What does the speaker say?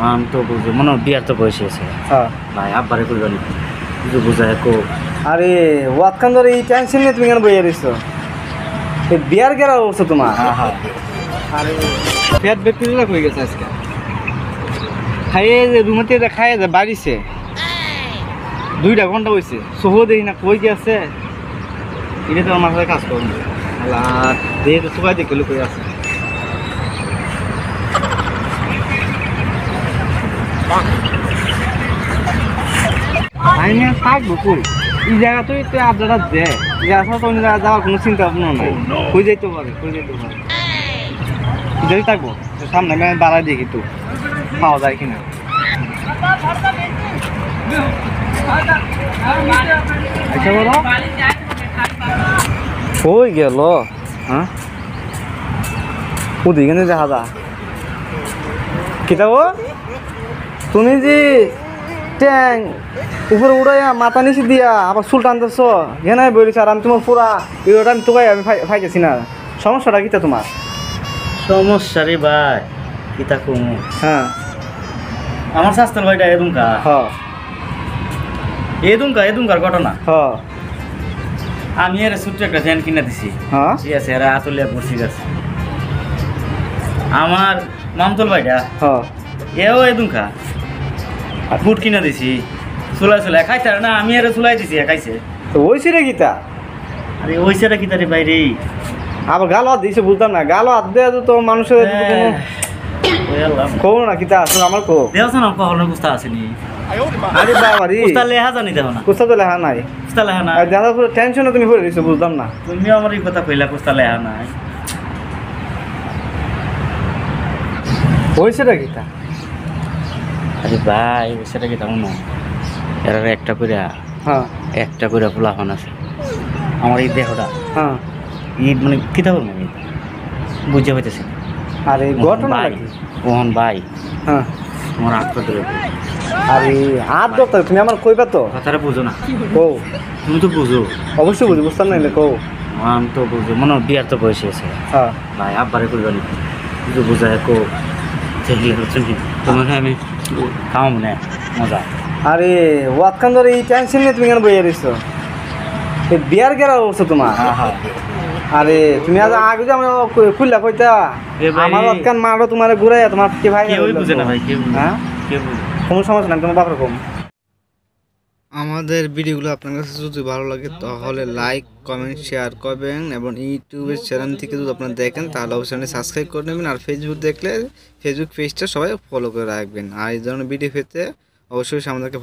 আমি তো বুঝি মনে হয় বিয়ার তো বয়স হয়েছে হ্যাঁ ভাই আব্বারে কইবানি কিছু বুঝায় কো আরে ওয়াতখান ধরে এই টেনশন নিয়ে তুমি কেন বইয়া রইছো এই বিয়ার গেরা অবস্থা তোমার হ্যাঁ হ্যাঁ আরে পেট ব্যাকটেরিয়া হয়ে গেছে আজকে খাইয়ে যে রুমেতে খাইয়ে যে বাড়িছে 2টা ঘন্টা হয়েছে সহো দেখি না কই গেছে এটা তো আমার কাছে কাজ করুন আর দেহে তো সবাই দেখে লুকিয়ে আছে আমি থাকবো কই এই জায়গাতেই তো আড্ডাটা দেয় যে আসলে তো অন্য জায়গায় যাওয়ার কোনো চিন্তা ভাবনা নাই কই যাইতে পারে যদি থাকবো সামনে আমি বাড়াই দেখি তো পাওয়া যায় কিনা আচ্ছা বলো কই গেল হ্যাঁ ওদিকে দেখা যা কিতাব তুমি যে ট্যাং উপরে উড়াইয়া মাথা নিচে দিয়া আবার চুল টানতেছ এখানে বলিস আর আমি তোমার পুরা ভিডিওটা আমি তোকে আমি ফাইতেছি না সমস্যাটা কিতা তোমার সমস্যা রে ভাই কিতা কমু হ্যাঁ আমার শাস্ত্র ভাইটা এদুমকা হ এদুমকার ঘটনা হ আমি এর ছোট্ট একটা ফ্যান কিনে দিছি হ্যাঁ ঠিক আছে এরা আতুলিয়া পড়ছি গেছে আমার মামতল ভাইটা হ এও এদুমকা বুট কিনে দিছি চুলাই খাইছে না আমি এর চুলাই দিছি খাইছে তো ওইছি রে গীতা আরে ওইসেটা কিতা রে বাইরে আবার গাল হাত দিয়েছে বুঝতাম না গাল হাত দেওয়া তো মানুষের কো না কিতা আসলে আমার কো দেওয়া না কখনো কুস্তা আসেনি আরে বাবারি কুস্তা লেহা জানি দেখো না কুস্তা তো লেখা নাই কুস্তা লেহা না আর দেখা পুরো টেনশনে তুমি পড়ে দিছো বুঝতাম না তুমিও আমার এই কথা কইলা কুস্তা লেহা নাই ওইছেটা গীতা আরে ভাই ওইসেটা কিতা মনে এর একটা করে ফুলাফান আছে আমার এই দেহটা হ্যাঁ ঈদ মানে কিতা করবো আমি বুঝে পাইতেছি আর এই ঘটনা ভাই কি ওহন ভাই হ্যাঁ আমার আত্মা ধরে আরে হাত দরকার তুমি আমার কইবা তো কথাটা বুঝো না কো তুমি তো বুঝো অবশ্যই বুঝি বুঝতাম না কো আমি তো বুঝো মনে হয় বিয়ার তো বয়স হয়েছে হ্যাঁ ভাই আব্বারে কইবানি কিছু বুঝায় কো দেখলে হচ্ছে কি তোমার আমি খাওয়া মনে মজা আরে ওয়াতখান ধরে এই টেনশন নিয়ে তুমি কেন বইয়া রইছো এই বিয়ার গেরা অবস্থা তোমার হ্যাঁ হ্যাঁ আরে তুমি আজ আগে যে আমরা খুললা কইতা এ ভাই, আমার ওয়াতখান মারো তোমার ঘুরাই তোমার কি ভাই কেউই বুঝে না ভাই কেউ হ্যাঁ কেউ বুঝে না। কোনো সমস্যা নাই তোমার বাপের কম আমাদের ভিডিওগুলো আপনার কাছে যদি ভালো লাগে তাহলে লাইক কমেন্ট শেয়ার করবেন এবং ইউটিউবের চ্যানেল থেকে যদি আপনারা দেখেন তাহলে অবশ্যই সাবস্ক্রাইব করে নেবেন আর ফেসবুক দেখলে ফেসবুক পেজটা সবাই ফলো করে রাখবেন আর এই ধরনের ভিডিও পেতে অবশ্যই আমাদেরকে